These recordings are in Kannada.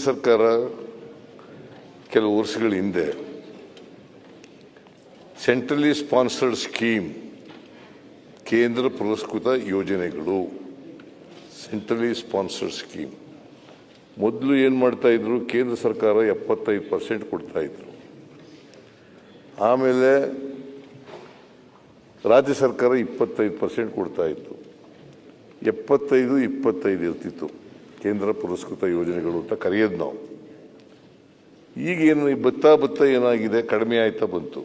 ಸರ್ಕಾರ ಕೆಲವು ವರ್ಷಗಳ ಹಿಂದೆ ಸೆಂಟ್ರಲಿ ಸ್ಪಾನ್ಸರ್ಡ್ ಸ್ಕೀಮ್, ಕೇಂದ್ರ ಪುರಸ್ಕೃತ ಯೋಜನೆಗಳು, ಸೆಂಟ್ರಲಿ ಸ್ಪಾನ್ಸರ್ಡ್ ಸ್ಕೀಮ್ ಮೊದಲು ಏನು ಮಾಡ್ತಾ ಇದ್ರು, ಕೇಂದ್ರ ಸರ್ಕಾರ 75% ಕೊಡ್ತಾ ಇದ್ರು. ಆಮೇಲೆ ರಾಜ್ಯ ಸರ್ಕಾರ 25% ಕೊಡ್ತಾ ಇತ್ತು. 75-25 ಇರ್ತಿತ್ತು ಕೇಂದ್ರ ಪುರಸ್ಕೃತ ಯೋಜನೆಗಳು ಅಂತ ಕರೆಯೋದು ನಾವು. ಈಗೇನು ಬತ್ತಾ ಏನಾಗಿದೆ, ಕಡಿಮೆ ಆಯ್ತಾ ಬಂತು.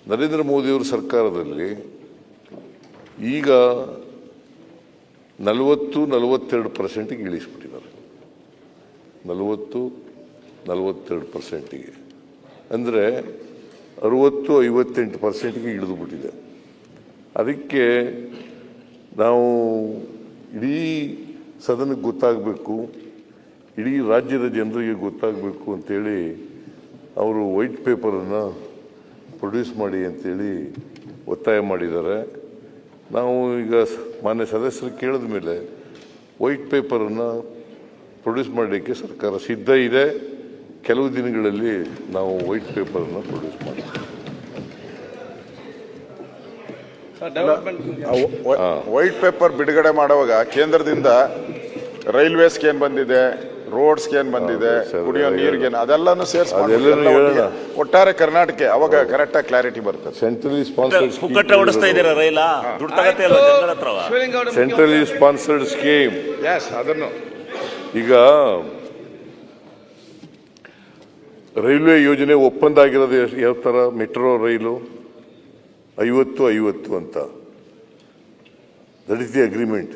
ನರೇಂದ್ರ ಮೋದಿಯವರ ಸರ್ಕಾರದಲ್ಲಿ ಈಗ 40-42%ಗೆ ಇಳಿಸ್ಬಿಟ್ಟಿದ್ದಾರೆ. 40-42%ಗೆ ಅಂದರೆ 60-58%ಗೆ ಇಳಿದು ಬಿಟ್ಟಿದೆ. ಅದಕ್ಕೆ ನಾವು ಇಡೀ ಸದನಕ್ಕೆ ಗೊತ್ತಾಗಬೇಕು, ಇಡೀ ರಾಜ್ಯದ ಜನರಿಗೆ ಗೊತ್ತಾಗಬೇಕು ಅಂತೇಳಿ ಅವರು ವೈಟ್ ಪೇಪರನ್ನು ಪ್ರೊಡ್ಯೂಸ್ ಮಾಡಿ ಅಂತೇಳಿ ಒತ್ತಾಯ ಮಾಡಿದ್ದಾರೆ. ನಾವು ಈಗ ಮಾನ್ಯ ಸದಸ್ಯರು ಕೇಳಿದ ಮೇಲೆ ವೈಟ್ ಪೇಪರನ್ನು ಪ್ರೊಡ್ಯೂಸ್ ಮಾಡಲಿಕ್ಕೆ ಸರ್ಕಾರ ಸಿದ್ಧ ಇದೆ. ಕೆಲವು ದಿನಗಳಲ್ಲಿ ನಾವು ವೈಟ್ ಪೇಪರನ್ನು ಪ್ರೊಡ್ಯೂಸ್ ಮಾಡ್ತೀವಿ. ವೈಟ್ ಪೇಪರ್ ಬಿಡುಗಡೆ ಮಾಡುವಾಗ ಕೇಂದ್ರದಿಂದ ರೈಲ್ವೇಸ್ಗೆ ಏನ್ ಬಂದಿದೆ, ರೋಡ್ಸ್ಗೆ ಏನ್ ಬಂದಿದೆ, ಕುಡಿಯೋ ನೀರಿಗೆ ಅದೆಲ್ಲಾನು ಸೇರಿಸಿ ಒಟ್ಟಾರೆ ಕರ್ನಾಟಕ ಅವಾಗ ಕರೆಕ್ಟ್ ಆಗಿ ಕ್ಲಾರಿಟಿ ಬರ್ತದೆ. Centrally sponsored centrally sponsored scheme ಅದನ್ನು ಈಗ ರೈಲ್ವೆ ಯೋಜನೆ ಒಪ್ಪಂದ ಆಗಿರೋದು ಯಾವ ತರ, ಮೆಟ್ರೋ ರೈಲು 50-50 ಅಂತ, ದಟ್ ಇಸ್ ದಿ ಅಗ್ರಿಮೆಂಟ್.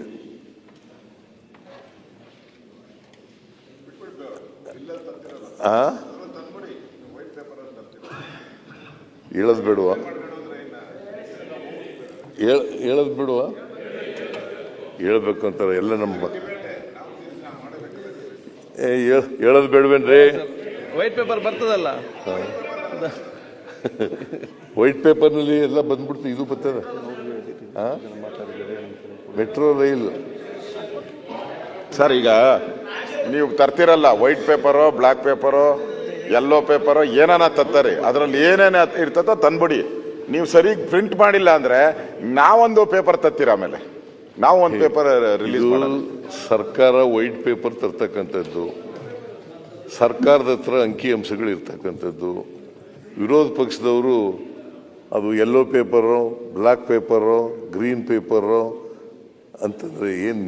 ಹೇಳದ್ ಬೇಡವಾ ಹೇಳ್ಬೇಕು ಅಂತಾರೆ ಎಲ್ಲ ನಮ್ಮ ಹೇಳದ್ ಬೇಡವೇನ್ರಿ? ವೈಟ್ ಪೇಪರ್ ಬರ್ತದಲ್ಲ, ವೈಟ್ ಪೇಪರ್ನಲ್ಲಿ ಎಲ್ಲ ಬಂದ್ಬಿಡ್ತು. ಇದು ಬರ್ತದೆ ಮೆಟ್ರೋ ರೈಲ್. ಸರ್ ಈಗ ನೀವು ತರ್ತಿರಲ್ಲ white paper, black paper, yellow paper ಏನಾನ ತರ್ತಾರೆ, ಅದರಲ್ಲಿ ಏನೇನು ಇರ್ತದೋ ತಂದ್ಬಿಡಿ. ನೀವು ಸರಿ ಪ್ರಿಂಟ್ ಮಾಡಿಲ್ಲ ಅಂದ್ರೆ ನಾವೊಂದು ಪೇಪರ್ ತರ್ತೀರ, ಆಮೇಲೆ ನಾವು ಒಂದು ಪೇಪರ್ ರಿಲೀಸ್ ಮಾಡೋದು. ಸರ್ಕಾರ ವೈಟ್ ಪೇಪರ್ ತರ್ತಕ್ಕಂಥದ್ದು, ಸರ್ಕಾರದ ಹತ್ರ ಅಂಕಿ ಅಂಶಗಳು ಇರ್ತಕ್ಕಂಥದ್ದು. ವಿರೋಧ ಪಕ್ಷದವರು ಅದು yellow paper, black paper, green paper ಅಂತಂದ್ರೆ ಏನು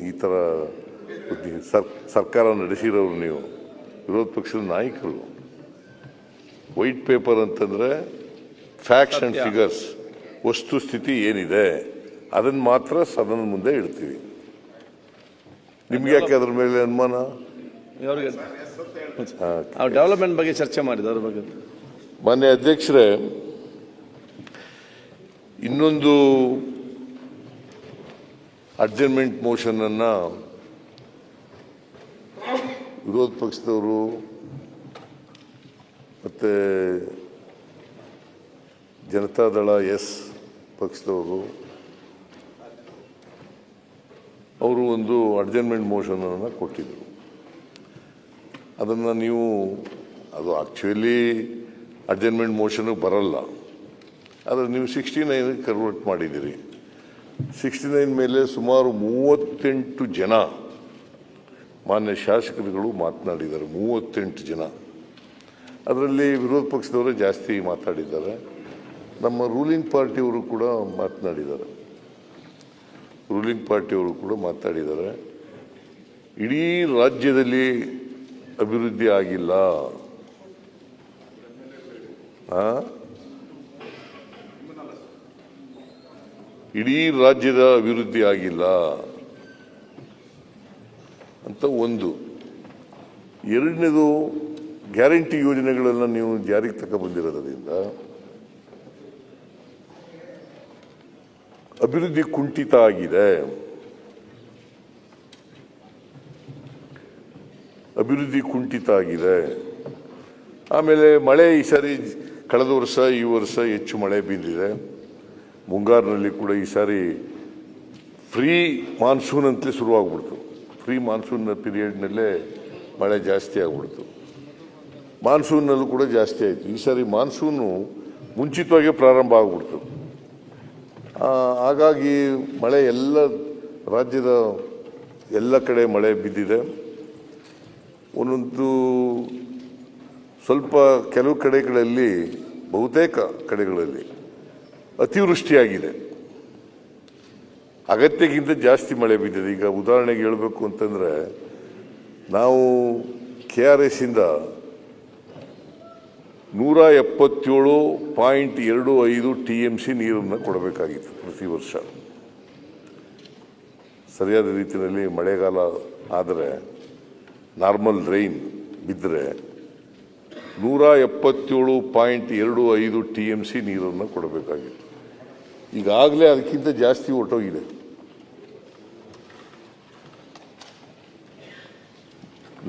ಈ ಥರ ಸರ್ಕಾರ ನಡೆಸಿರೋರು ನೀವು, ವಿರೋಧ ಪಕ್ಷದ ನಾಯಕರು. ವೈಟ್ ಪೇಪರ್ ಅಂತಂದ್ರೆ ಫ್ಯಾಕ್ಟ್ಸ್ ಅಂಡ್ ಫಿಗರ್ಸ್, ವಸ್ತು ಸ್ಥಿತಿ ಏನಿದೆ ಅದನ್ನು ಮಾತ್ರ ಸದನದ ಮುಂದೆ ಇಡ್ತೀವಿ. ನಿಮ್ಗೆ ಯಾಕೆ ಅದ್ರ ಮೇಲೆ ಅನುಮಾನ? ಡೆವಲಪ್ಮೆಂಟ್ ಬಗ್ಗೆ ಚರ್ಚೆ ಮಾಡಿದ ಅದ್ರ ಬಗ್ಗೆ. ಮಾನ್ಯ ಅಧ್ಯಕ್ಷರೇ, ಇನ್ನೊಂದು ಅಡ್ಜರ್ನ್ಮೆಂಟ್ ಮೋಷನ್ ಅನ್ನ ವಿರೋಧ ಪಕ್ಷದವರು ಮತ್ತೆ ಜನತಾದಳ ಎಸ್ ಪಕ್ಷದವರು ಅವರು ಒಂದು ಅಡ್ಜರ್ನ್ಮೆಂಟ್ ಮೋಷನ್ ಅನ್ನು ಕೊಟ್ಟಿದ್ರು. ಅದನ್ನು ನೀವು, ಅದು ಆಕ್ಚುಲಿ ಅಡ್ಜರ್ನ್ಮೆಂಟ್ ಮೋಷನ್ ಬರಲ್ಲ, ಆದರೆ ನೀವು 69 ಕನ್ವರ್ಟ್ ಮಾಡಿದ್ದೀರಿ. 69 ಮೇಲೆ ಸುಮಾರು 38 ಜನ ಮಾನ್ಯ ಶಾಸಕರುಗಳು ಮಾತನಾಡಿದ್ದಾರೆ. 38 ಜನ. ಅದರಲ್ಲಿ ವಿರೋಧ ಪಕ್ಷದವರೇ ಜಾಸ್ತಿ ಮಾತಾಡಿದ್ದಾರೆ, ನಮ್ಮ ರೂಲಿಂಗ್ ಪಾರ್ಟಿಯವರು ಕೂಡ ಮಾತನಾಡಿದ್ದಾರೆ. ಇಡೀ ರಾಜ್ಯದಲ್ಲಿ ಅಭಿವೃದ್ಧಿ ಆಗಿಲ್ಲ, ಇಡೀ ರಾಜ್ಯದ ಅಭಿವೃದ್ಧಿ ಆಗಿಲ್ಲ ಅಂತ ಒಂದು. ಎರಡನೇದು, ಗ್ಯಾರಂಟಿ ಯೋಜನೆಗಳೆಲ್ಲ ನೀವು ಜಾರಿಗೆ ತಗೊಂಡ್ಬಂದಿರೋದ್ರಿಂದ ಅಭಿವೃದ್ಧಿ ಕುಂಠಿತ ಆಗಿದೆ. ಆಮೇಲೆ ಮಳೆ ಈ ಸಾರಿ ಕಳೆದ ವರ್ಷ ಈ ವರ್ಷ ಹೆಚ್ಚು ಮಳೆ ಬಿದ್ದಿದೆ. ಮುಂಗಾರಿನಲ್ಲಿ ಕೂಡ ಈ ಸಾರಿ ಫ್ರೀ ಮಾನ್ಸೂನ್ ಅಂತಲೇ ಶುರುವಾಗ್ಬಿಡ್ತು. ಪ್ರೀ ಮಾನ್ಸೂನ್ ಪೀರಿಯಡ್ನಲ್ಲೇ ಮಳೆ ಜಾಸ್ತಿ ಆಗ್ಬಿಡ್ತು. ಮಾನ್ಸೂನ್ನಲ್ಲೂ ಕೂಡ ಜಾಸ್ತಿ ಆಯಿತು. ಈ ಸಾರಿ ಮಾನ್ಸೂನು ಮುಂಚಿತವಾಗಿ ಪ್ರಾರಂಭ ಆಗ್ಬಿಡ್ತು. ಹಾಗಾಗಿ ಮಳೆ ಎಲ್ಲ ರಾಜ್ಯದ ಎಲ್ಲ ಕಡೆ ಮಳೆ ಬಿದ್ದಿದೆ. ಒಂದೊಂದು ಸ್ವಲ್ಪ ಕೆಲವು ಕಡೆಗಳಲ್ಲಿ, ಬಹುತೇಕ ಕಡೆಗಳಲ್ಲಿ ಅತಿವೃಷ್ಟಿಯಾಗಿದೆ. ಅಗತ್ಯಕ್ಕಿಂತ ಜಾಸ್ತಿ ಮಳೆ ಬಿದ್ದಿದೆ. ಈಗ ಉದಾಹರಣೆಗೆ ಹೇಳಬೇಕು ಅಂತಂದರೆ, ನಾವು KRS ಇಂದ 177.25 TMC ನೀರನ್ನು ಕೊಡಬೇಕಾಗಿತ್ತು ಪ್ರತಿ ವರ್ಷ. ಸರಿಯಾದ ರೀತಿಯಲ್ಲಿ ಮಳೆಗಾಲ ಆದರೆ, ನಾರ್ಮಲ್ ರೈನ್ ಬಿದ್ದರೆ 177.25 TMC ನೀರನ್ನು ಕೊಡಬೇಕಾಗಿತ್ತು. ಈಗಾಗಲೇ ಅದಕ್ಕಿಂತ ಜಾಸ್ತಿ ಹೊರಟೋಗಿದೆ.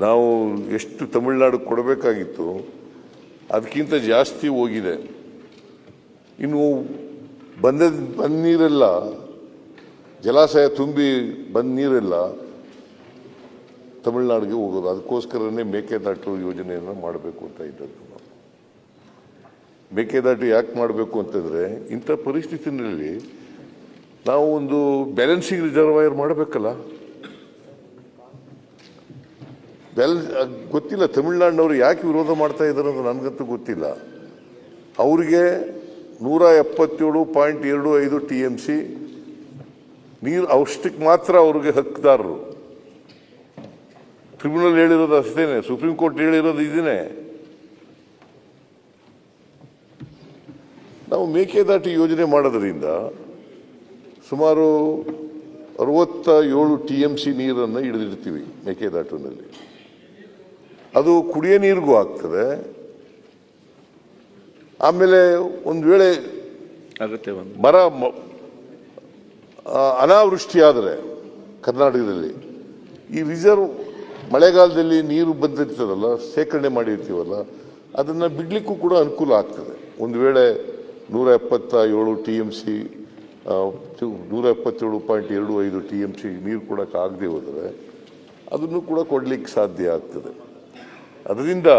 ನಾವು ಎಷ್ಟು ತಮಿಳುನಾಡು ಕೊಡಬೇಕಾಗಿತ್ತು ಅದಕ್ಕಿಂತ ಜಾಸ್ತಿ ಹೋಗಿದೆ. ಇನ್ನು ಬಂದ ನೀರೆಲ್ಲ, ಜಲಾಶಯ ತುಂಬಿ ಬಂದ ನೀರೆಲ್ಲ ತಮಿಳುನಾಡಿಗೆ ಹೋಗೋದು. ಅದಕ್ಕೋಸ್ಕರನೇ ಮೇಕೆದಾಟು ಯೋಜನೆಯನ್ನು ಮಾಡಬೇಕು ಅಂತ ಇದ್ದದ್ದು. ನಾವು ಮೇಕೆದಾಟು ಯಾಕೆ ಮಾಡಬೇಕು ಅಂತಂದರೆ, ಇಂಥ ಪರಿಸ್ಥಿತಿನಲ್ಲಿ ನಾವು ಒಂದು ಬ್ಯಾಲೆನ್ಸಿಂಗ್ ರಿಸರ್ವಾಯರ್ ಮಾಡಬೇಕಲ್ಲ. ಗೊತ್ತಿಲ್ಲ ತಮಿಳುನಾಡಿನವರು ಯಾಕೆ ವಿರೋಧ ಮಾಡ್ತಾ ಇದ್ದಾರೆ ಅಂತ ನನಗಂತೂ ಗೊತ್ತಿಲ್ಲ. ಅವರಿಗೆ 177.25 TMC ನೀರು ಅಷ್ಟಕ್ಕೆ ಮಾತ್ರ ಅವ್ರಿಗೆ ಹಕ್ಕುದಾರರು. ಟ್ರಿಬ್ಯುನಲ್ ಹೇಳಿರೋದು ಅಷ್ಟೇನೆ, ಸುಪ್ರೀಂ ಕೋರ್ಟ್ ಹೇಳಿರೋದು ಇದನ್ನೇ. ನಾವು ಮೇಕೆದಾಟು ಯೋಜನೆ ಮಾಡೋದ್ರಿಂದ ಸುಮಾರು 67 TMC ನೀರನ್ನು ಹಿಡಿದಿರ್ತೀವಿ ಮೇಕೆದಾಟುನಲ್ಲಿ. ಅದು ಕುಡಿಯೋ ನೀರಿಗೂ ಆಗ್ತದೆ. ಆಮೇಲೆ ಒಂದು ವೇಳೆ ಮರ ಅನಾವೃಷ್ಟಿ ಆದರೆ ಕರ್ನಾಟಕದಲ್ಲಿ ಈ ರಿಸರ್ವ್ ಮಳೆಗಾಲದಲ್ಲಿ ನೀರು ಬಂದಿರ್ತದಲ್ಲ, ಸೇಕರಣೆ ಮಾಡಿರ್ತೀವಲ್ಲ, ಅದನ್ನು ಬಿಡ್ಲಿಕ್ಕೂ ಕೂಡ ಅನುಕೂಲ ಆಗ್ತದೆ. ಒಂದು ವೇಳೆ 177 TMC 177.25 TMC ನೀರು ಕೊಡೋಕೆ ಆಗದೆ ಹೋದರೆ ಅದನ್ನು ಕೂಡ ಕೊಡ್ಲಿಕ್ಕೆ ಸಾಧ್ಯ ಆಗ್ತದೆ. ಅದರಿಂದ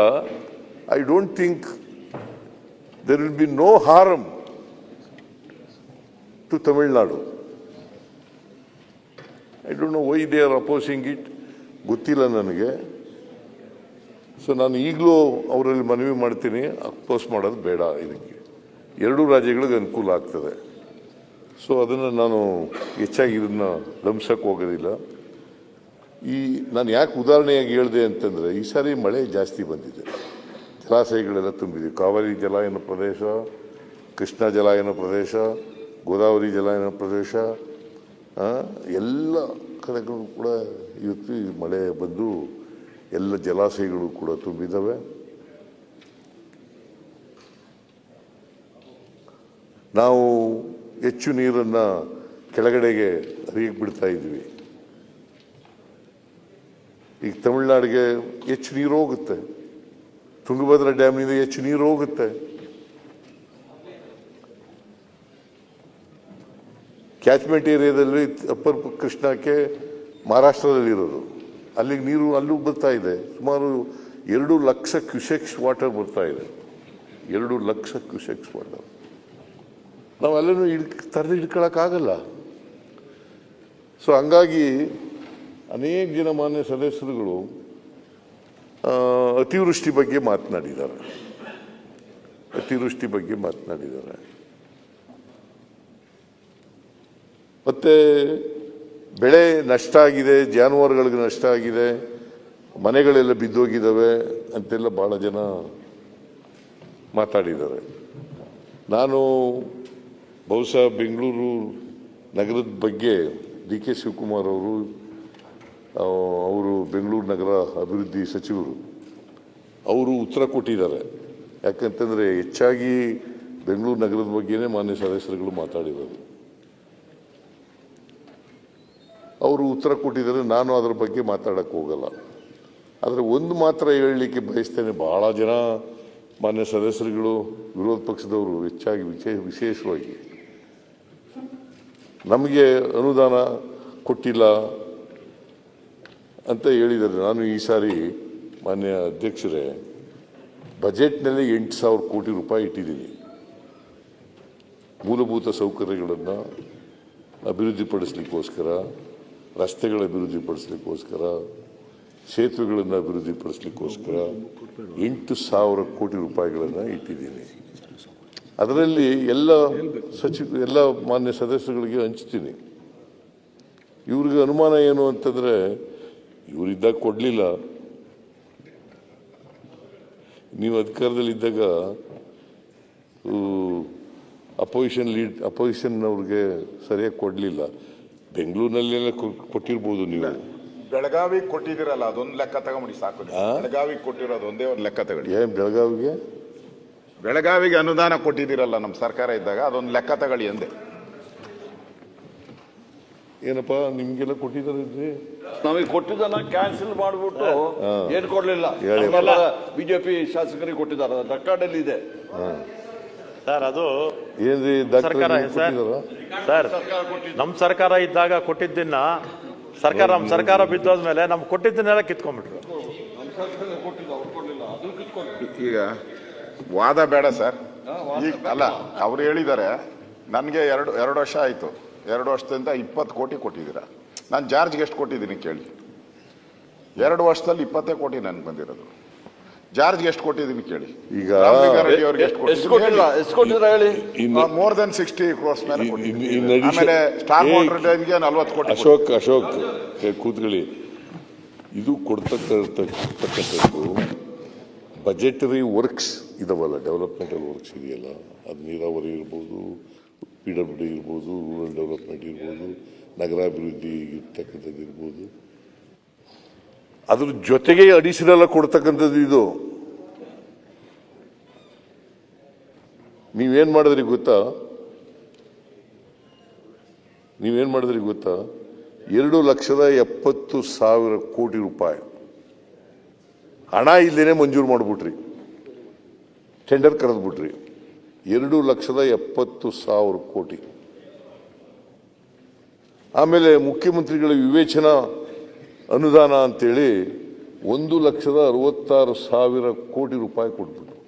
I don't think there will be no harm to Tamil Nadu. I don't know why they are opposing it. ಗೊತ್ತಿಲ್ಲ ನನಗೆ. ಸೊ ನಾನು ಈಗಲೂ ಅವರಲ್ಲಿ ಮನವಿ ಮಾಡ್ತೀನಿ, ಅಪೋಸ್ ಮಾಡೋದು ಬೇಡ. ಇದಕ್ಕೆ ಎರಡೂ ರಾಜ್ಯಗಳಿಗೆ ಅನುಕೂಲ ಆಗ್ತದೆ. ಸೊ ಅದನ್ನು ನಾನು ಹೆಚ್ಚಾಗಿ ಇದನ್ನು ಲಂಸಕ್ಕೆ ಹೋಗೋದಿಲ್ಲ. ನಾನು ಯಾಕೆ ಉದಾಹರಣೆಯಾಗಿ ಹೇಳಿದೆ ಅಂತಂದರೆ, ಈ ಸಾರಿ ಮಳೆ ಜಾಸ್ತಿ ಬಂದಿದೆ, ಜಲಾಶಯಗಳೆಲ್ಲ ತುಂಬಿದೆ. ಕಾವೇರಿ ಜಲಾಯನ ಪ್ರದೇಶ, ಕೃಷ್ಣ ಜಲಾಯನ ಪ್ರದೇಶ, ಗೋದಾವರಿ ಜಲಾಯನ ಪ್ರದೇಶ, ಎಲ್ಲ ಕಡೆಗಳು ಕೂಡ ಇವತ್ತು ಮಳೆ ಬಂದು ಎಲ್ಲ ಜಲಾಶಯಗಳು ಕೂಡ ತುಂಬಿದ್ದಾವೆ. ನಾವು ಹೆಚ್ಚು ನೀರನ್ನು ಕೆಳಗಡೆಗೆ ಹರಿಯಕ್ಕೆ ಬಿಡ್ತಾ ಇದ್ವಿ. ಈಗ ತಮಿಳುನಾಡಿಗೆ ಹೆಚ್ಚು ನೀರು ಹೋಗುತ್ತೆ, ತುಂಗಭದ್ರಾ ಡ್ಯಾಮ್ನಿಂದ ಹೆಚ್ಚು ನೀರು ಹೋಗುತ್ತೆ. ಕ್ಯಾಚ್ಮೆಂಟ್ ಏರಿಯಾದಲ್ಲಿ ಅಪ್ಪರ್ ಕೃಷ್ಣಕ್ಕೆ ಮಹಾರಾಷ್ಟ್ರದಲ್ಲಿರೋದು, ಅಲ್ಲಿಗೆ ನೀರು ಅಲ್ಲೂ ಬರ್ತಾ ಇದೆ. ಸುಮಾರು 2 ಲಕ್ಷ ಕ್ಯೂಸೆಕ್ಸ್ ವಾಟರ್ ಬರ್ತಾ ಇದೆ. 2 ಲಕ್ಷ ಕ್ಯೂಸೆಕ್ಸ್ ವಾಟರ್ ನಾವು ಅಲ್ಲೂ ತರದು ಹಿಡ್ಕೊಳ್ಳೋಕ್ಕಾಗಲ್ಲ. ಸೊ ಹಂಗಾಗಿ ಅನೇಕ ಜನ ಮಾನ್ಯ ಸದಸ್ಯರುಗಳು ಅತಿವೃಷ್ಟಿ ಬಗ್ಗೆ ಮಾತನಾಡಿದ್ದಾರೆ. ಮತ್ತೆ ಬೆಳೆ ನಷ್ಟ ಆಗಿದೆ, ಜಾನುವಾರುಗಳಿಗೆ ನಷ್ಟ ಆಗಿದೆ, ಮನೆಗಳೆಲ್ಲ ಬಿದ್ದೋಗಿದ್ದಾವೆ ಅಂತೆಲ್ಲ ಭಾಳ ಜನ ಮಾತಾಡಿದ್ದಾರೆ. ನಾನು ಬಹುಶಃ ಬೆಂಗಳೂರು ನಗರದ ಬಗ್ಗೆ DK ಶಿವಕುಮಾರ್ ಅವರು ಬೆಂಗಳೂರು ನಗರ ಅಭಿವೃದ್ಧಿ ಸಚಿವರು, ಅವರು ಉತ್ತರ ಕೊಟ್ಟಿದ್ದಾರೆ. ಯಾಕಂತಂದರೆ ಹೆಚ್ಚಾಗಿ ಬೆಂಗಳೂರು ನಗರದ ಬಗ್ಗೆನೇ ಮಾನ್ಯ ಸದಸ್ಯರುಗಳು ಮಾತಾಡಿರೋದು. ಅವರು ಉತ್ತರ ಕೊಟ್ಟಿದ್ದಾರೆ, ನಾನು ಅದರ ಬಗ್ಗೆ ಮಾತಾಡೋಕ್ಕೆ ಹೋಗಲ್ಲ. ಆದರೆ ಒಂದು ಮಾತ್ರ ಹೇಳಲಿಕ್ಕೆ ಬಯಸ್ತೇನೆ, ಭಾಳ ಜನ ಮಾನ್ಯ ಸದಸ್ಯರುಗಳು, ವಿರೋಧ ಪಕ್ಷದವರು ಹೆಚ್ಚಾಗಿ ವಿಶೇಷವಾಗಿ ನಮಗೆ ಅನುದಾನ ಕೊಟ್ಟಿಲ್ಲ, ಅಂತ ಹೇಳಿದ್ದಾರೆ. ನಾನು ಈ ಸಾರಿ ಮಾನ್ಯ ಅಧ್ಯಕ್ಷರೇ ಬಜೆಟ್ನಲ್ಲಿ 8,000 ಕೋಟಿ ರೂಪಾಯಿ ಇಟ್ಟಿದ್ದೀನಿ. ಮೂಲಭೂತ ಸೌಕರ್ಯಗಳನ್ನು ಅಭಿವೃದ್ಧಿಪಡಿಸಲಿಕ್ಕೋಸ್ಕರ, ರಸ್ತೆಗಳ ಅಭಿವೃದ್ಧಿಪಡಿಸಲಿಕ್ಕೋಸ್ಕರ, ಸೇತುವೆಗಳನ್ನು ಅಭಿವೃದ್ಧಿಪಡಿಸಲಿಕ್ಕೋಸ್ಕರ 8,000 ಕೋಟಿ ರೂಪಾಯಿಗಳನ್ನು ಇಟ್ಟಿದ್ದೀನಿ. ಅದರಲ್ಲಿ ಎಲ್ಲ ಮಾನ್ಯ ಸದಸ್ಯರುಗಳಿಗೆ ಹಂಚ್ತೀನಿ. ಇವ್ರಿಗೆ ಅನುಮಾನ ಏನು ಅಂತಂದ್ರೆ ಇವರಿದ್ದಾಗ ಕೊಡಲಿಲ್ಲ, ನೀವು ಅಧಿಕಾರದಲ್ಲಿದ್ದಾಗ ಅಪೋಸಿಷನ್ ಅವ್ರಿಗೆ ಸರಿಯಾಗಿ ಕೊಡಲಿಲ್ಲ. ಬೆಂಗಳೂರಿನಲ್ಲೆಲ್ಲ ಕೊಟ್ಟಿರ್ಬೋದು ನೀವು. ಬೆಳಗಾವಿಗೆ ಕೊಟ್ಟಿದ್ದೀರಲ್ಲ, ಅದೊಂದು ಲೆಕ್ಕ ತಗೊಂಬಿಡಿ ಸಾಕು. ಬೆಳಗಾವಿಗೆ ಕೊಟ್ಟಿರೋದು ಒಂದೇ ಒಂದು ಲೆಕ್ಕ ತಗೊಳ್ಳಿ. ಏನ್ ಬೆಳಗಾವಿಗೆ ಅನುದಾನ ಕೊಟ್ಟಿದ್ದೀರಲ್ಲ ನಮ್ಮ ಸರ್ಕಾರ ಇದ್ದಾಗ, ಅದೊಂದು ಲೆಕ್ಕ ತಗೊಳ್ಳಿ ಅಂದೆ. ಏನಪ್ಪಾ ನಿಮ್ಗೆಲ್ಲ ಕೊಟ್ಟಿದ್ದಾರೆ? ನಮಗೆ ಕೊಟ್ಟಿದ್ದನ್ನ ಕ್ಯಾನ್ಸಲ್ ಮಾಡ್ಬಿಟ್ಟು ಏನ್ ಕೊಡ್ಲಿಲ್ಲ. ಬಿಜೆಪಿ ಶಾಸಕರಿಗೆ ಕೊಟ್ಟಿದ್ದಾರೆ, ರೆಕಾರ್ಡ್ ಇದೆ ಸರ್. ಅದು ಏನ್ರಿ ಸರ್ಕಾರ ಸರ್, ನಮ್ಮ ಸರ್ಕಾರ ಇದ್ದಾಗ ಕೊಟ್ಟಿದ್ದನ್ನ ನಮ್ಮ ಸರ್ಕಾರ ಬಿದ್ದೋದ್ಮೇಲೆ ನಮ್ಗೆ ಕೊಟ್ಟಿದ್ದನ್ನೆಲ್ಲ ಕಿತ್ಕೊಂಡ್ಬಿಟ್ರು. ಈಗ ವಾದ ಬೇಡ ಸರ್. ಈಗ ಅಲ್ಲ, ಅವ್ರು ಹೇಳಿದ್ದಾರೆ ನನಗೆ ಎರಡು ವರ್ಷ ಆಯ್ತು, 2 ವರ್ಷದಿಂದ 20 ಕೋಟಿ ಕೊಟ್ಟಿದ್ದೀರಾ. ನಾನು ಜಾರ್ಜ್ಗೆ ಎಷ್ಟು ಕೊಟ್ಟಿದ್ದೀನಿ ಕೇಳಿ. 2 ವರ್ಷದಲ್ಲಿ 20 ಕೋಟಿ ನನ್ಗೆ ಬಂದಿರೋದು. ಜಾರ್ಜ್ಗೆ ಎಷ್ಟು ಕೊಟ್ಟಿದ್ದೀನಿ ಕೇಳಿ. ಈಗ ಅವ್ರಿಗೆ ಎಷ್ಟು ಕೊಟ್ಟಿಲ್ಲ ಹೇಳಿ. ಮೋರ್ ದೆನ್ 60 ಕ್ರೋರ್ಸ್ ಮೇಲೆ ಕೊಟ್ಟಿದ್ದೀನಿ. ಆಮೇಲೆ ಸ್ಟಾರ್ ಮೋಟರ್ಗೆ 40 ಕೋಟಿ. ಅಶೋಕ್ ಕೂತ್ಕೊಳ್ಳಿ. ಇದು ಕೊಡ್ತಕ್ಕಂಥದ್ದು ಬಜೆಟರಿ ವರ್ಕ್ಸ್ ಇದಾವಲ್ಲ, ಡೆವಲಪ್ಮೆಂಟಲ್ ವರ್ಕ್ಸ್ ಇದೆಯಲ್ಲ, ಅದು ನೀರಾವರಿ ಇರ್ಬೋದು, PWD ಇರ್ಬೋದು, ರೂರಲ್ ಡೆವಲಪ್ಮೆಂಟ್ ಇರ್ಬೋದು, ನಗರಾಭಿವೃದ್ಧಿ ಇರ್ತಕ್ಕಂಥದ್ದು ಇರ್ಬೋದು, ಅದ್ರ ಜೊತೆಗೆ ಅಡಿಷನಲ್ ಕೊಡ್ತಕ್ಕಂಥದ್ದು ಇದು. ನೀವೇನ್ ಮಾಡಿದ್ರಿ ಗೊತ್ತಾ? 2,70,000 ಕೋಟಿ ರೂಪಾಯಿ ಹಣ ಇಲ್ದೇನೆ ಮಂಜೂರು ಮಾಡಿಬಿಟ್ರಿ, ಟೆಂಡರ್ ಕರೆದ್ಬಿಟ್ರಿ. 2,70,000 ಕೋಟಿ. ಆಮೇಲೆ ಮುಖ್ಯಮಂತ್ರಿಗಳ ವಿವೇಚನಾ ಅನುದಾನ ಅಂತೇಳಿ 1,66,000 ಕೋಟಿ ರೂಪಾಯಿ ಕೊಟ್ಬಿಟ್ರು.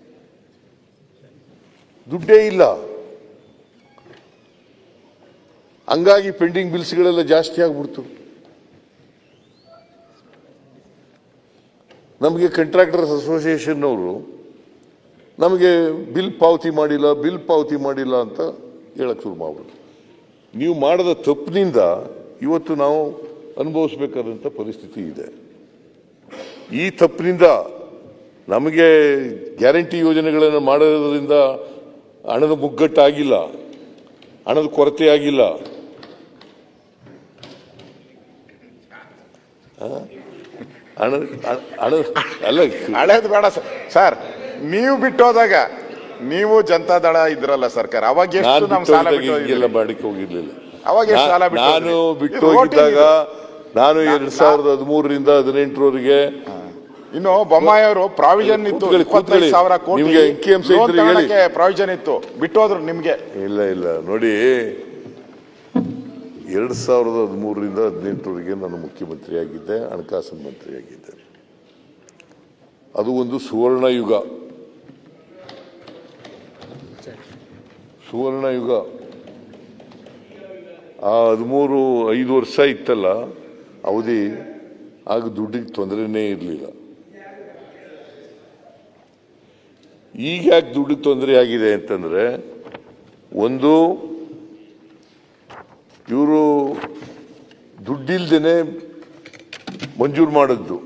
ದುಡ್ಡೇ ಇಲ್ಲ. ಹಂಗಾಗಿ ಪೆಂಡಿಂಗ್ ಬಿಲ್ಸ್ಗಳೆಲ್ಲ ಜಾಸ್ತಿ ಆಗ್ಬಿಡ್ತು. ನಮಗೆ ಕಾಂಟ್ರಾಕ್ಟರ್ಸ್ ಅಸೋಸಿಯೇಷನ್ ಅವರು ನಮಗೆ ಬಿಲ್ ಪಾವತಿ ಮಾಡಿಲ್ಲ ಅಂತ ಹೇಳಕ್ ಶುರು ಮಾಡ್ಬಿಟ್ಟು, ನೀವು ಮಾಡಿದ ತಪ್ಪಿನಿಂದ ಇವತ್ತು ನಾವು ಅನುಭವಿಸಬೇಕಾದಂಥ ಪರಿಸ್ಥಿತಿ ಇದೆ. ಈ ತಪ್ಪಿನಿಂದ ನಮಗೆ ಗ್ಯಾರಂಟಿ ಯೋಜನೆಗಳನ್ನು ಮಾಡೋದ್ರಿಂದ ಹಣದ ಮುಗ್ಗಟ್ಟಾಗಿಲ್ಲ, ಹಣದ ಕೊರತೆ ಆಗಿಲ್ಲ. ಹಳೇದು ಬೇಡ ಸರ್. ನೀವು ಬಿಟ್ಟೋದಾಗ ನೀವು ಜನತಾ ದಳ ಇದ್ರಲ್ಲ ಸರ್ಕಾರ, ಅವಾಗ ಎಷ್ಟು ನಾವು ಸಾಲ ಮಾಡಕ್ಕೆ ಹೋಗಿರ್ಲಿಲ್ಲ. ಅವಾಗ ಎಷ್ಟು ಸಾಲ ನಾನು ಬಿಟ್ಟು ಹೋಗಿದ್ದಾಗ ನಾನು 2013ರಿಂದ 2018ರವರೆಗೆ ಇನ್ನು ಬೊಮ್ಮಾಯಿ ಅವರು ಪ್ರಾವಿಷನ್ ಇತ್ತು 25,000 ಕೋಟಿ ಪ್ರಾವಿಷನ್ ಇತ್ತು, ಬಿಟ್ಟೋದ್ರು ನಿಮ್ಗೆ. ಇಲ್ಲ ನೋಡಿ, 2013ರಿಂದ 2018ರವರೆಗೆ ನಾನು ಮುಖ್ಯಮಂತ್ರಿಯಾಗಿದ್ದೆ, ಹಣಕಾಸು ಮಂತ್ರಿಯಾಗಿದ್ದೆ. ಅದು ಒಂದು ಸುವರ್ಣ ಯುಗ. ಆ 5 ವರ್ಷ ಇತ್ತಲ್ಲ ಅವಧಿ, ಆಗ ದುಡ್ಡಿಗೆ ತೊಂದರೆನೇ ಇರಲಿಲ್ಲ. ಈಗ ಯಾಕೆ ದುಡ್ಡಿಗೆ ತೊಂದರೆ ಆಗಿದೆ ಅಂತಂದ್ರೆ, ಒಂದು ಇವರು ದುಡ್ಡಿಲ್ದೇನೆ ಮಂಜೂರು ಮಾಡಿದ್ದು,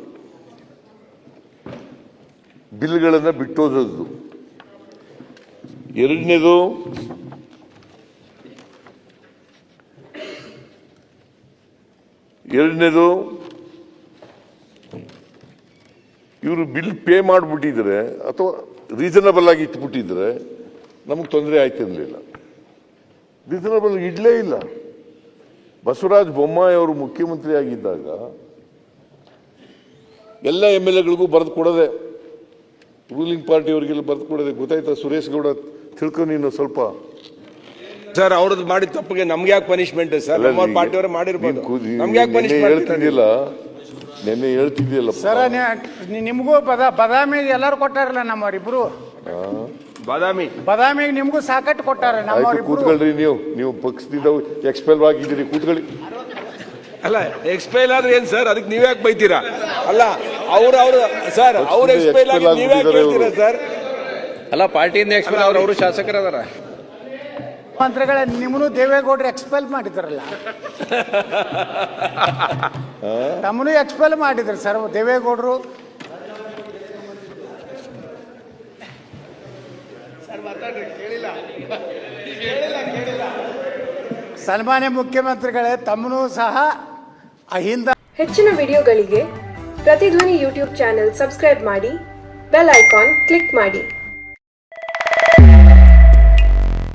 ಬಿಲ್ಗಳನ್ನು ಬಿಟ್ಟೋದದ್ದು. ಎರಡನೇದು, ಇವರು ಬಿಲ್ ಪೇ ಮಾಡಿಬಿಟ್ಟಿದ್ರೆ ಅಥವಾ ರೀಸನಬಲ್ ಆಗಿ ಇಟ್ಬಿಟ್ಟಿದ್ರೆ ನಮಗೆ ತೊಂದರೆ ಆಯ್ತಿರ್ಲಿಲ್ಲ. ರೀಸನಬಲ್ ಇಡ್ಲೇ ಇಲ್ಲ. ಬಸವರಾಜ ಬೊಮ್ಮಾಯಿ ಅವರು ಮುಖ್ಯಮಂತ್ರಿ ಆಗಿದ್ದಾಗ ಎಲ್ಲ MLAಗಳಿಗೂ ಬರೆದು ಕೊಡದೆ, ರೂಲಿಂಗ್ ಪಾರ್ಟಿ ಅವರಿಗೆಲ್ಲ ಬರೆದು ಕೊಡದೆ. ಗೊತ್ತಾಯ್ತಾ ಸುರೇಶ್ ಗೌಡ? ತಿಳ್ಕೊ ನೀನು ಸ್ವಲ್ಪ. ಸರ್, ಅವ್ರದ್ದು ಮಾಡಿದ ತಪ್ಪಿಗೆ ನಮ್ಗೆ ಯಾಕೆ ಪನಿಷ್ಮೆಂಟ್ ಸರ್? ನಮ್ಮ ಪಾರ್ಟಿಯವರು ಮಾಡಿರ್ಬೋದು, ನಮ್ಗೆ ಯಾಕೆ ಪನಿಷ್ಮೆಂಟ್? ಹೇಳ್ತಿದ್ದಿಲ್ಲ ನೆನ್ನೆ ಹೇಳ್ತಿದ್ಯಲ್ಲ ಸರ ನಿಮಗೂ ಬದಾಮಿ ಎಲ್ಲರೂ ಕೊಟ್ಟಾರಲ್ಲ ನಮ್ಮವರಿಬ್ರು ಬದಾಮಿಗೆ ನಿಮಗೂ ಸಾಕಟ್ಟು ಕೊಟ್ಟಾರ ಆಯ್ತು ನಮ್ಮವರಿಬ್ರು. ಕೂತ್ಕೊಳ್ರಿ ನೀವು ಪಕ್ಷದಿಂದ ಎಕ್ಸ್ಪೆಲ್ ಆಗಿದ್ದೀರಿ ಕೂತ್ಕೊಳ್ಳಿ. ಅಲ್ಲ ಎಕ್ಸ್ಪೈಲ್ ಆದ್ರೆ ಏನ್ ಸರ್ ಅದಕ್ಕೆ ನೀವ್ ಯಾಕೆ ಬೈತೀರಾ? ಅಲ್ಲ ಅವ್ರು ಸರ್ ಅವ್ರ ಎಕ್ಸ್ಪೈಲ್ ಆಗಿ ನೀವ್ ಯಾಕೆ ಹೇಳ್ತೀರಾ ಸರ್? ಅಲ್ಲ ಪಾರ್ಟಿಯಿಂದ ಎಕ್ಸ್ಪೈರ್ ಅವರು ಶಾಸಕರು ಅದಾರ. ಮಂತ್ರಿಗಳ ನಿಮ್ಮನ್ನು ದೇವೇಗೌಡರು ಎಕ್ಸ್ಪೆಲ್ ಮಾಡಿದ್ರಲ್ಲ, ತಮ್ಮನು ಎಕ್ಸ್ಪೆಲ್ ಮಾಡಿದ್ರು ಸರ್ ದೇವೇಗೌಡರು. ಸನ್ಮಾನ್ಯ ಮುಖ್ಯಮಂತ್ರಿಗಳೇ, ತಮ್ಮನು ಸಹ ಅಹಿಂದ. ಹೆಚ್ಚಿನ ವಿಡಿಯೋಗಳಿಗೆ ಪ್ರತಿಧ್ವನಿ ಯೂಟ್ಯೂಬ್ ಚಾನೆಲ್ ಸಬ್ಸ್ಕ್ರೈಬ್ ಮಾಡಿ, ಬೆಲ್ ಐಕಾನ್ ಕ್ಲಿಕ್ ಮಾಡಿ.